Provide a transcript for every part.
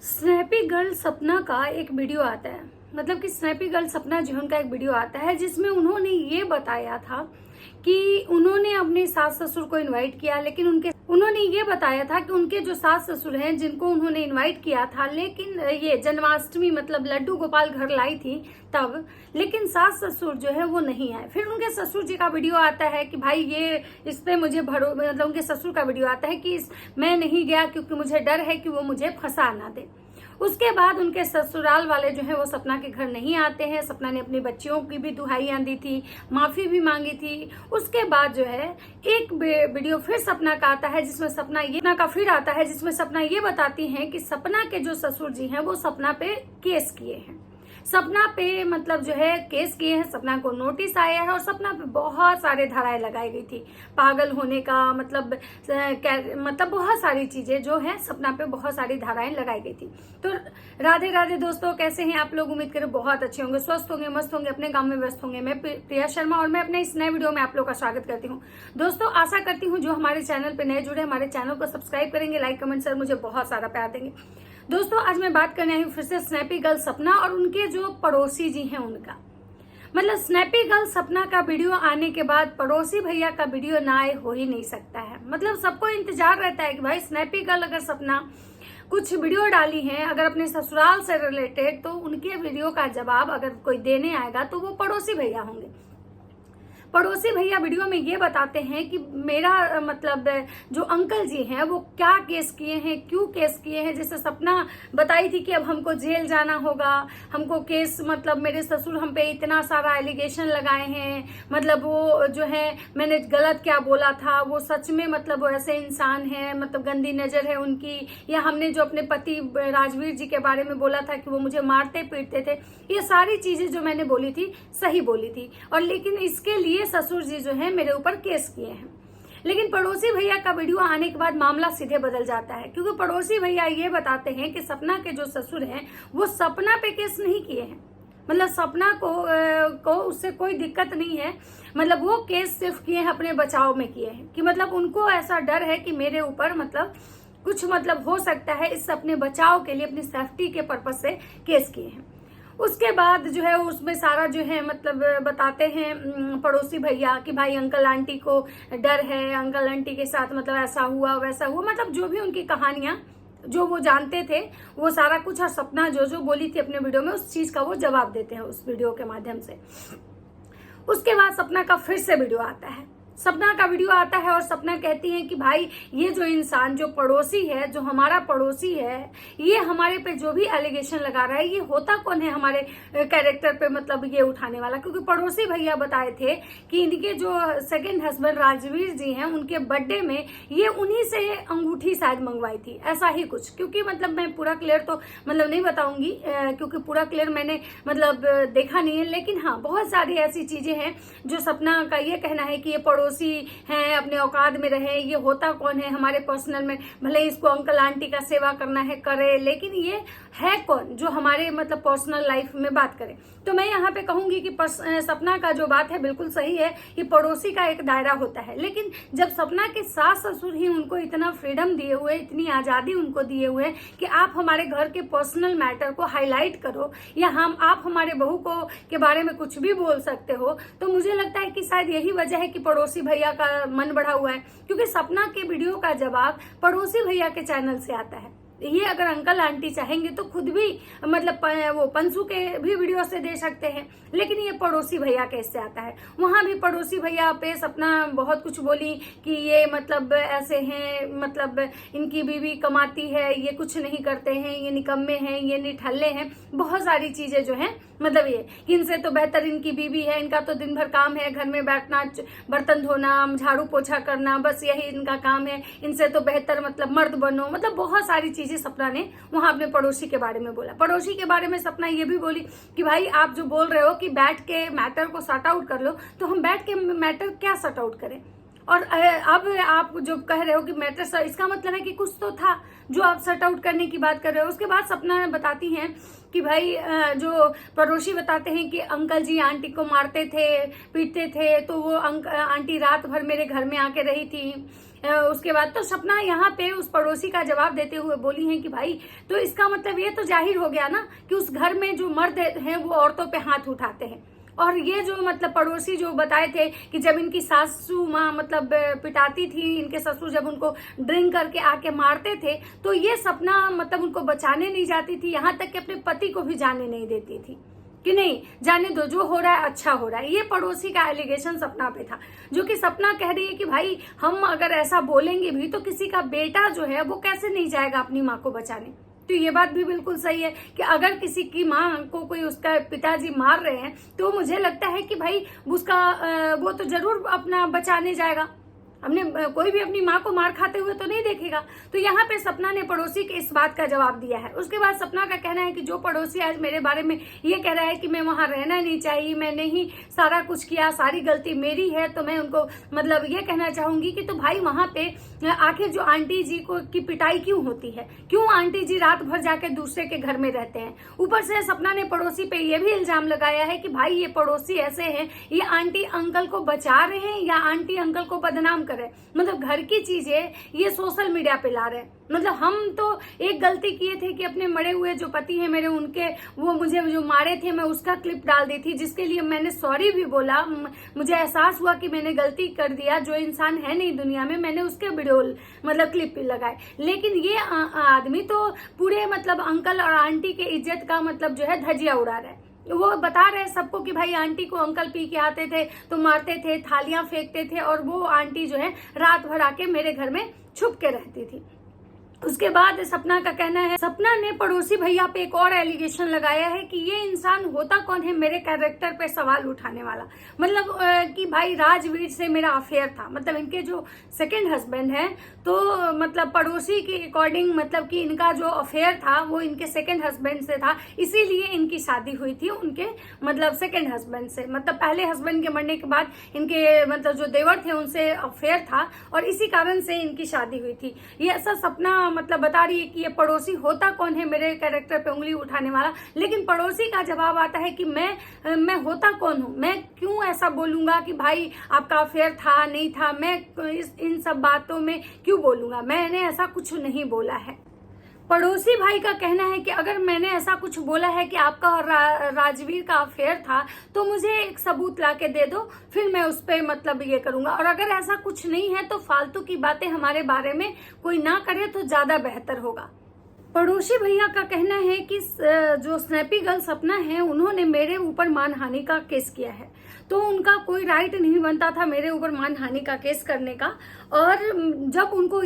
Snappy girl सपना का एक वीडियो आता है। मतलब कि स्नैपी गर्ल सपना जो उनका एक वीडियो आता है जिसमें उन्होंने ये बताया था कि उन्होंने अपने सास ससुर को इनवाइट किया, लेकिन उन्होंने ये बताया था कि उनके जो सास ससुर हैं जिनको उन्होंने इनवाइट किया था, लेकिन ये जन्माष्टमी मतलब लड्डू गोपाल घर लाई थी तब, लेकिन सास ससुर जो है वो नहीं आए। फिर उनके ससुर जी का वीडियो आता है कि भाई ये इस पे मुझे मतलब उनके ससुर का वीडियो आता है कि मैं नहीं गया क्योंकि मुझे डर है कि वो मुझे फंसा ना दे। उसके बाद उनके ससुराल वाले जो है वो सपना के घर नहीं आते हैं। सपना ने अपनी बच्चियों की भी दुहाइयां दी थी, माफी भी मांगी थी। उसके बाद जो है एक वीडियो फिर सपना का आता है जिसमें सपना ये बताती हैं कि सपना के जो ससुर जी हैं वो सपना पे केस किए हैं। सपना पे मतलब जो है केस किए हैं, सपना को नोटिस आया है और सपना पे बहुत सारे धाराएं लगाई गई थी। पागल होने का मतलब बहुत सारी चीजें जो है सपना पे बहुत सारी धाराएं लगाई गई थी। तो राधे राधे दोस्तों, कैसे हैं आप लोग? उम्मीद करें बहुत अच्छे होंगे, स्वस्थ होंगे, मस्त होंगे, अपने काम में व्यस्त होंगे। मैं प्रिया शर्मा और मैं अपने इस नए वीडियो में आप लोग का स्वागत करती हूँ। दोस्तों आशा करती हूँ जो हमारे चैनल पे नए जुड़े हमारे चैनल को सब्सक्राइब करेंगे, लाइक कमेंट सर मुझे बहुत सारा प्यार देंगे। दोस्तों आज मैं बात करने आई हूँ फिर से स्नैपी गर्ल सपना और उनके जो पड़ोसी जी हैं उनका। मतलब स्नैपी गर्ल सपना का वीडियो आने के बाद पड़ोसी भैया का वीडियो ना आए हो ही नहीं सकता है। मतलब सबको इंतजार रहता है कि भाई स्नैपी गर्ल अगर सपना कुछ वीडियो डाली है अगर अपने ससुराल से रिलेटेड, तो उनके वीडियो का जवाब अगर कोई देने आएगा तो वो पड़ोसी भैया होंगे। पड़ोसी भैया वीडियो में ये बताते हैं कि मेरा मतलब जो अंकल जी हैं वो क्या केस किए हैं, क्यों केस किए हैं। जैसे सपना बताई थी कि अब हमको जेल जाना होगा, हमको केस मतलब मेरे ससुर हम पे इतना सारा एलिगेशन लगाए हैं, मतलब वो जो है मैंने गलत क्या बोला था, वो सच में मतलब वो ऐसे इंसान है, मतलब गंदी नजर है उनकी, या हमने जो अपने पति राजवीर जी के बारे में बोला था कि वो मुझे मारते पीटते थे, ये सारी चीजें जो मैंने बोली थी सही बोली थी। और लेकिन इसके लिए ससुर जी जो है मेरे ऊपर केस किए हैं। लेकिन पड़ोसी भैया का वीडियो आने के बाद मामला सीधे बदल जाता है, क्योंकि पड़ोसी भैया ये बताते हैं कि सपना के जो ससुर हैं वो सपना पे केस नहीं किए हैं। मतलब सपना को उससे कोई दिक्कत नहीं है, मतलब वो केस सिर्फ किए हैं अपने बचाव में किए हैं कि मतलब उनको ऐसा डर है कि मेरे ऊपर मतलब कुछ मतलब हो सकता है, इस अपने बचाव के लिए अपनी सेफ्टी के पर्पज से केस किए हैं। उसके बाद जो है उसमें सारा जो है मतलब बताते हैं पड़ोसी भैया कि भाई अंकल आंटी को डर है, अंकल आंटी के साथ मतलब ऐसा हुआ वैसा हुआ, मतलब जो भी उनकी कहानियां जो वो जानते थे वो सारा कुछ, और सपना जो बोली थी अपने वीडियो में उस चीज का वो जवाब देते हैं उस वीडियो के माध्यम से। उसके बाद सपना का फिर से वीडियो आता है, सपना का वीडियो आता है और सपना कहती है कि भाई ये जो इंसान जो पड़ोसी है, जो हमारा पड़ोसी है, ये हमारे पे जो भी एलिगेशन लगा रहा है ये होता कौन है हमारे कैरेक्टर पे मतलब ये उठाने वाला। क्योंकि पड़ोसी भैया बताए थे कि इनके जो सेकंड हस्बैंड राजवीर जी हैं उनके बर्थडे में ये उन्हीं से अंगूठी शायद मंगवाई थी, ऐसा ही कुछ। क्योंकि मतलब मैं पूरा क्लियर तो मतलब नहीं बताऊंगी क्योंकि पूरा क्लियर मैंने मतलब देखा नहीं है, लेकिन हाँ बहुत सारी ऐसी चीजें हैं जो सपना का ये कहना है कि ये पड़ोसी हैं, अपने औकात में रहे, ये होता कौन है हमारे पर्सनल में, भले इसको अंकल आंटी का सेवा करना है करे, लेकिन ये है कौन जो हमारे मतलब पर्सनल लाइफ में बात करे। तो मैं यहाँ पे कहूंगी कि सपना का जो बात है बिल्कुल सही है कि पड़ोसी का एक दायरा होता है, लेकिन जब सपना के सास ससुर ही उनको इतना फ्रीडम दिए हुए, इतनी आजादी उनको दिए हुए कि आप हमारे घर के पर्सनल मैटर को हाईलाइट करो या आप हमारे बहू को के बारे में कुछ भी बोल सकते हो, तो मुझे लगता है कि शायद यही वजह है कि पड़ोसी भैया का मन बढ़ा हुआ है। क्योंकि सपना के वीडियो का जवाब पड़ोसी भैया के चैनल से आता है। ये अगर अंकल आंटी चाहेंगे तो खुद भी मतलब वो पंसू के भी वीडियो से दे सकते हैं, लेकिन ये पड़ोसी भैया के इससे आता है। वहां भी पड़ोसी भैया पे सपना बहुत कुछ बोली कि ये मतलब ऐसे हैं, मतलब इनकी बीवी कमाती है, ये कुछ नहीं करते हैं, ये निकम्मे हैं, ये निठल्ले हैं, बहुत सारी चीजें जो हैं मतलब ये इनसे तो बेहतर इनकी बीवी है, इनका तो दिन भर काम है घर में बैठना, बर्तन धोना, झाड़ू पोछा करना, बस यही इनका काम है, इनसे तो बेहतर मतलब मर्द बनो। मतलब बहुत सारी चीजें सपना ने वहां अपने पड़ोसी के बारे में बोला। पड़ोसी के बारे में सपना ये भी बोली कि भाई आप जो बोल रहे हो कि बैठ के मैटर को सॉर्ट आउट कर लो, तो हम बैठ के मैटर क्या सॉर्ट आउट करें। और अब आप जो कह रहे हो कि मैटर, इसका मतलब है कि कुछ तो था जो आप सॉर्ट आउट करने की बात कर रहे हो। उसके बाद सपना बताती हैं कि भाई जो पड़ोसी बताते हैं कि अंकल जी आंटी को मारते थे, पीटते थे, तो वो आंटी रात भर मेरे घर में आके रही थी, उसके बाद तो सपना यहाँ पे उस पड़ोसी का जवाब देते हुए बोली है कि भाई तो इसका मतलब ये तो जाहिर हो गया ना कि उस घर में जो मर्द हैं वो औरतों पे हाथ उठाते हैं। और ये जो मतलब पड़ोसी जो बताए थे कि जब इनकी सासू माँ मतलब पिटाती थी, इनके ससुर जब उनको ड्रिंक करके आके मारते थे, तो ये सपना मतलब उनको बचाने नहीं जाती थी, यहाँ तक कि अपने पति को भी जाने नहीं देती थी कि नहीं जाने दो, जो हो रहा है अच्छा हो रहा है। ये पड़ोसी का एलिगेशन सपना पे था, जो कि सपना कह रही है कि भाई हम अगर ऐसा बोलेंगे भी तो किसी का बेटा जो है वो कैसे नहीं जाएगा अपनी माँ को बचाने। तो ये बात भी बिल्कुल सही है कि अगर किसी की माँ को कोई उसका पिताजी मार रहे हैं तो मुझे लगता है कि भाई उसका वो तो जरूर अपना बचाने जाएगा। हमने कोई भी अपनी माँ को मार खाते हुए तो नहीं देखेगा। तो यहाँ पे सपना ने पड़ोसी के इस बात का जवाब दिया है। उसके बाद सपना का कहना है कि जो पड़ोसी आज मेरे बारे में ये कह रहा है कि मैं वहां रहना नहीं चाहिए, मैंने ही सारा कुछ किया, सारी गलती मेरी है, तो मैं उनको मतलब ये कहना चाहूंगी कि तो भाई वहां पे आखिर जो आंटी जी को की पिटाई क्यों होती है, क्यों आंटी जी रात भर जाके दूसरे के घर में रहते हैं। ऊपर से सपना ने पड़ोसी पे ये भी इल्जाम लगाया है कि भाई ये पड़ोसी ऐसे हैं, ये आंटी अंकल को बचा रहे हैं या आंटी अंकल को बदनाम कर रहे हैं। मतलब घर की चीजें ये सोशल मीडिया पे ला रहे हैं। मतलब हम तो एक गलती किए थे कि अपने मरे हुए जो पति है मेरे, उनके वो मुझे जो मारे थे मैं उसका क्लिप डाल दी थी, जिसके लिए मैंने सॉरी भी बोला। मुझे एहसास हुआ कि मैंने गलती कर दिया, जो इंसान है नहीं दुनिया में, मैंने उसके वीडियो मतलब क्लिप भी लगाए। लेकिन ये आदमी तो पूरे मतलब अंकल और आंटी के इज्जत का मतलब जो है धजिया उड़ा रहा है। वो बता रहे सबको कि भाई आंटी को अंकल पी के आते थे तो मारते थे, थालियां फेंकते थे, और वो आंटी जो है रात भर आके मेरे घर में छुप के रहती थी। उसके बाद सपना का कहना है, सपना ने पड़ोसी भैया पे एक और एलिगेशन लगाया है कि ये इंसान होता कौन है मेरे कैरेक्टर पे सवाल उठाने वाला। मतलब कि भाई राजवीर से मेरा अफेयर था, मतलब इनके जो सेकंड हस्बैंड है, तो मतलब पड़ोसी के अकॉर्डिंग मतलब कि इनका जो अफेयर था वो इनके सेकंड हस्बैंड से था, इसीलिए इनकी शादी हुई थी उनके मतलब सेकंड हस्बैंड से। मतलब पहले हस्बैंड के मरने के बाद इनके मतलब जो देवर थे उनसे अफेयर था और इसी कारण से इनकी शादी हुई थी। ये ऐसा सपना मतलब बता रही है कि ये पड़ोसी होता कौन है मेरे कैरेक्टर पे उंगली उठाने वाला। लेकिन पड़ोसी का जवाब आता है कि मैं होता कौन हूँ, मैं क्यों ऐसा बोलूंगा कि भाई आपका अफेयर था नहीं था, मैं इन सब बातों में क्यों बोलूंगा, मैंने ऐसा कुछ नहीं बोला है। पड़ोसी भाई का कहना है कि अगर मैंने ऐसा कुछ बोला है कि आपका और राजवीर का अफेयर था तो मुझे एक सबूत ला के दे दो, फिर मैं उस पर मतलब ये करूंगा, और अगर ऐसा कुछ नहीं है तो फालतू की बातें हमारे बारे में कोई ना करे तो ज्यादा बेहतर होगा। पड़ोसी भैया का कहना है कि जो स्नैपी गर्ल सपना है उन्होंने मेरे ऊपर मानहानि का केस किया है, तो उनका कोई राइट नहीं बनता था मेरे ऊपर मानहानि का केस करने का। और जब उनको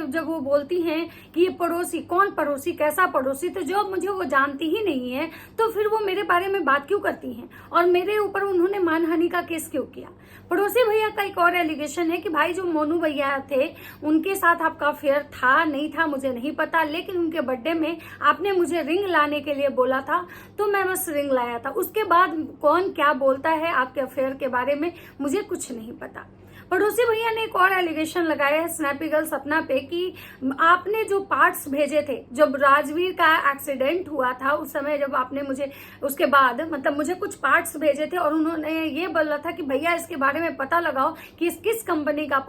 जब वो बोलती हैं कि ये पड़ोसी कौन पड़ोसी, कैसा पड़ोसी, तो जब मुझे वो जानती ही नहीं है तो फिर वो मेरे बारे में बात क्यों करती हैं और मेरे ऊपर उन्होंने मानहानि का केस क्यों किया। पड़ोसी भैया का एक और एलिगेशन है कि भाई जो मोनू भैया थे उनके साथ आपका अफेयर था नहीं था मुझे नहीं पता, लेकिन उनके बर्थडे में आपने मुझे रिंग लाने के लिए बोला था तो मैं बस रिंग लाया था, उसके बाद कौन क्या बोलता है आपके अफेयर के बारे में मुझे कुछ नहीं पता। पड़ोसी भैया ने एक और एलिगेशन लगाया है स्नैपी गर्ल सपना पे कि आपने जो पार्ट्स भेजे थे जब राजवीर का एक्सीडेंट हुआ था उस समय, जब आपने मुझे उसके बाद मतलब मुझे कुछ पार्ट्स भेजे थे और उन्होंने ये बोला था कि भैया इसके बारे में पता लगाओ कि किस कंपनी का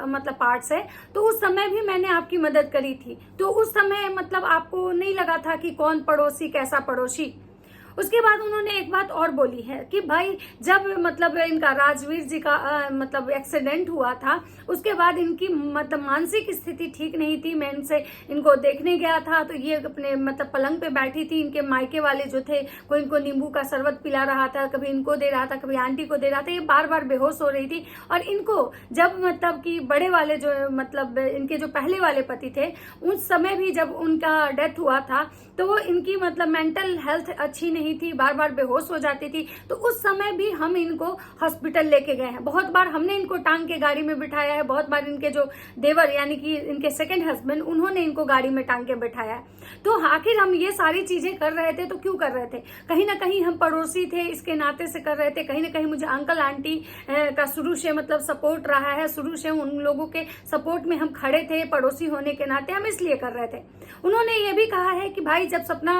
मतलब पार्ट्स है, तो उस समय भी मैंने आपकी मदद करी थी। तो उस समय मतलब आपको नहीं लगा था कि कौन पड़ोसी कैसा पड़ोसी। उसके बाद उन्होंने एक बात और बोली है कि भाई जब मतलब इनका राजवीर जी का मतलब एक्सीडेंट हुआ था उसके बाद इनकी मतलब मानसिक स्थिति ठीक नहीं थी। मैं इनको देखने गया था तो ये अपने मतलब पलंग पे बैठी थी, इनके मायके वाले जो थे कोई इनको नींबू का शरबत पिला रहा था, कभी इनको दे रहा था कभी आंटी को दे रहा था, ये बार बार बेहोश हो रही थी। और इनको जब मतलब कि बड़े वाले जो मतलब इनके जो पहले वाले पति थे उस समय भी जब उनका डेथ हुआ था तो वो इनकी मतलब मेंटल हेल्थ अच्छी नहीं थी, बार बार बेहोश हो जाती थी। तो उस समय भी हम इनको हॉस्पिटल लेके गए हैं, बहुत बार हमने इनको टांग के गाड़ी में बिठाया है, बहुत बार इनके जो देवर यानी कि इनके सेकंड हस्बैंड उन्होंने इनको गाड़ी में टांग के बिठाया है। तो आखिर हम ये सारी चीजें कर रहे थे तो क्यों कर रहे थे, कहीं ना कहीं हम पड़ोसी थे इसके नाते से कर रहे थे, कहीं ना कहीं मुझे अंकल आंटी का शुरू से मतलब सपोर्ट रहा है, शुरू से उन लोगों के सपोर्ट में हम खड़े थे, पड़ोसी होने के नाते हम इसलिए कर रहे थे। उन्होंने ये भी कहा है कि भाई जब सपना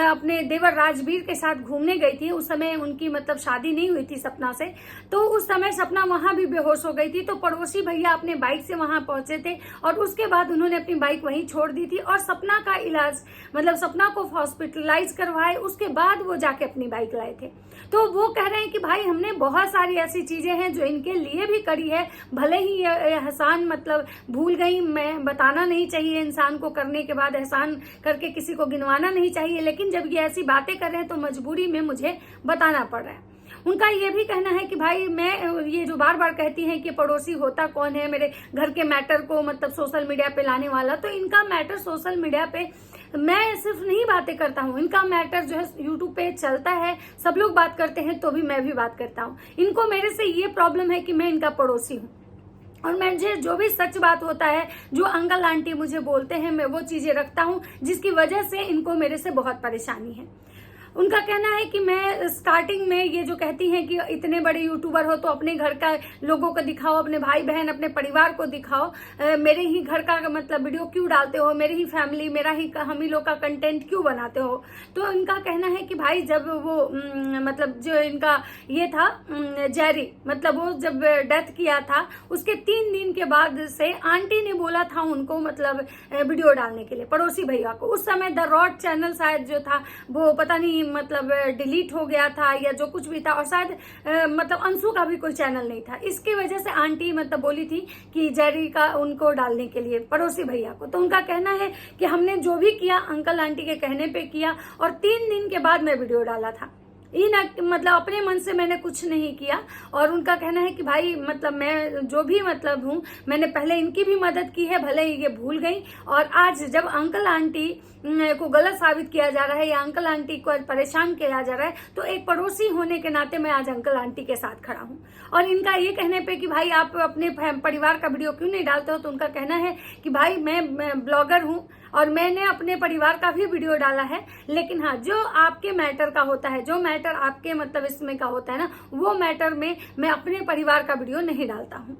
अपने देवर राजवीर के साथ घूमने गई थी, उस समय उनकी मतलब शादी नहीं हुई थी सपना से, तो उस समय सपना वहां भी बेहोश हो गई थी। तो पड़ोसी भैया अपने बाइक से वहां पहुंचे थे और उसके बाद उन्होंने अपनी बाइक वहीं छोड़ दी थी और सपना का इलाज मतलब सपना को हॉस्पिटलाइज करवाए, उसके बाद वो जाके अपनी बाइक लाए थे। तो वो कह रहे हैं कि भाई हमने बहुत सारी ऐसी चीजें हैं जो इनके लिए भी करी है, भले ही ये एहसान मतलब भूल गई, मैं बताना नहीं चाहिए, इंसान को करने के बाद एहसान करके किसी को गिनवाना नहीं चाहिए, लेकिन जब ये ऐसी बातें कर रहे हैं तो मजबूरी में मुझे बताना पड़ रहा है। उनका ये भी कहना है कि भाई मैं ये जो बार बार कहती हैं कि पड़ोसी होता कौन है मेरे घर के मैटर को मतलब सोशल मीडिया पे लाने वाला, तो इनका मैटर सोशल मीडिया पे मैं सिर्फ नहीं बातें करता हूँ, इनका मैटर जो है यूट्यूब पे चलता है, सब लोग बात करते हैं तो भी मैं भी बात करता हूँ। इनको मेरे से ये प्रॉब्लम है कि मैं इनका पड़ोसी हूँ और मुझे जो भी सच बात होता है, जो अंकल आंटी मुझे बोलते हैं, मैं वो चीजें रखता हूँ, जिसकी वजह से इनको मेरे से बहुत परेशानी है। उनका कहना है कि मैं स्टार्टिंग में ये जो कहती हैं कि इतने बड़े यूट्यूबर हो तो अपने घर का लोगों को दिखाओ, अपने भाई बहन अपने परिवार को दिखाओ, मेरे ही घर का मतलब वीडियो क्यों डालते हो, मेरी ही फैमिली मेरा ही हम ही लोग का कंटेंट क्यों बनाते हो। तो इनका कहना है कि भाई जब वो मतलब जो इनका ये था जेरी, मतलब वो जब डेथ किया था उसके 3 दिन के बाद से आंटी ने बोला था उनको मतलब वीडियो डालने के लिए, पड़ोसी भैया को। उस समय द रॉड चैनल शायद जो था वो पता नहीं मतलब डिलीट हो गया था या जो कुछ भी था, और शायद मतलब अंशु का भी कोई चैनल नहीं था। इसकी वजह से आंटी मतलब बोली थी कि जेरी का उनको डालने के लिए पड़ोसी भैया को। तो उनका कहना है कि हमने जो भी किया अंकल आंटी के कहने पे किया और 3 दिन के बाद मैं वीडियो डाला था, ये ना मतलब अपने मन से मैंने कुछ नहीं किया। और उनका कहना है कि भाई मतलब मैं जो भी मतलब हूँ, मैंने पहले इनकी भी मदद की है, भले ही ये भूल गई, और आज जब अंकल आंटी को गलत साबित किया जा रहा है या अंकल आंटी को परेशान किया जा रहा है, तो एक पड़ोसी होने के नाते मैं आज अंकल आंटी के साथ खड़ा हूँ। और इनका ये कहने पे कि भाई आप अपने परिवार का वीडियो क्यों नहीं डालते हो, तो उनका कहना है कि भाई मैं ब्लॉगर हूँ और मैंने अपने परिवार का भी वीडियो डाला है, लेकिन हाँ जो आपके मैटर का होता है, जो मैटर आपके मतलब इसमें का होता है ना, वो मैटर में मैं अपने परिवार का वीडियो नहीं डालता हूँ।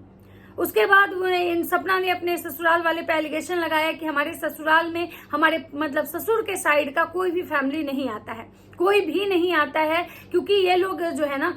उसके बाद इन सपना ने अपने ससुराल वाले पे एलिगेशन लगाया कि हमारे ससुराल में हमारे मतलब ससुर के साइड का कोई भी फैमिली नहीं आता है, कोई भी नहीं आता है, क्योंकि ये लोग जो है ना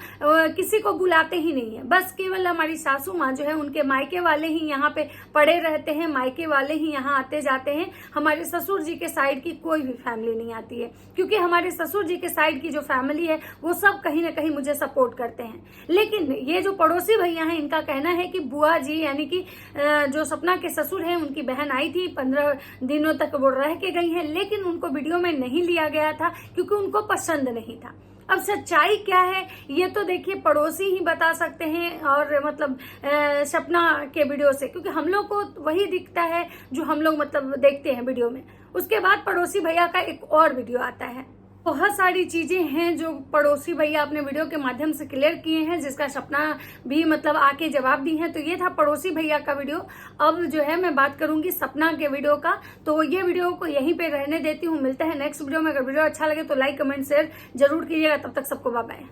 किसी को बुलाते ही नहीं है, बस केवल हमारी सासू माँ जो है उनके मायके वाले ही यहाँ पे पड़े रहते हैं, मायके वाले ही यहाँ आते जाते हैं। हमारे ससुर जी के साइड की कोई भी फैमिली नहीं आती है, क्योंकि हमारे ससुर जी के साइड की जो फैमिली है वो सब कहीं ना कहीं मुझे सपोर्ट करते हैं। लेकिन ये जो पड़ोसी भैया हैं, इनका कहना है कि बुआ जी यानी कि जो सपना के ससुर हैं, उनकी बहन आई थी, 15 दिनों तक वो रह के गई है, लेकिन उनको वीडियो में नहीं लिया गया था क्योंकि उनको पसंद नहीं था। अब सच्चाई क्या है ये तो देखिए पड़ोसी ही बता सकते हैं, और मतलब सपना के वीडियो से, क्योंकि हम लोग को वही दिखता है जो हम लोग मतलब देखते हैं वीडियो में। उसके बाद पड़ोसी भैया का एक और वीडियो आता है। बहुत सारी चीजें हैं जो पड़ोसी भैया अपने वीडियो के माध्यम से क्लियर किए हैं, जिसका सपना भी मतलब आके जवाब दी है। तो ये था पड़ोसी भैया का वीडियो। अब जो है मैं बात करूंगी सपना के वीडियो का, तो ये वीडियो को यहीं पे रहने देती हूँ। मिलते हैं नेक्स्ट वीडियो में। अगर वीडियो अच्छा लगे तो लाइक कमेंट शेयर जरूर कीजिएगा। तब तक सबको बाय बाय।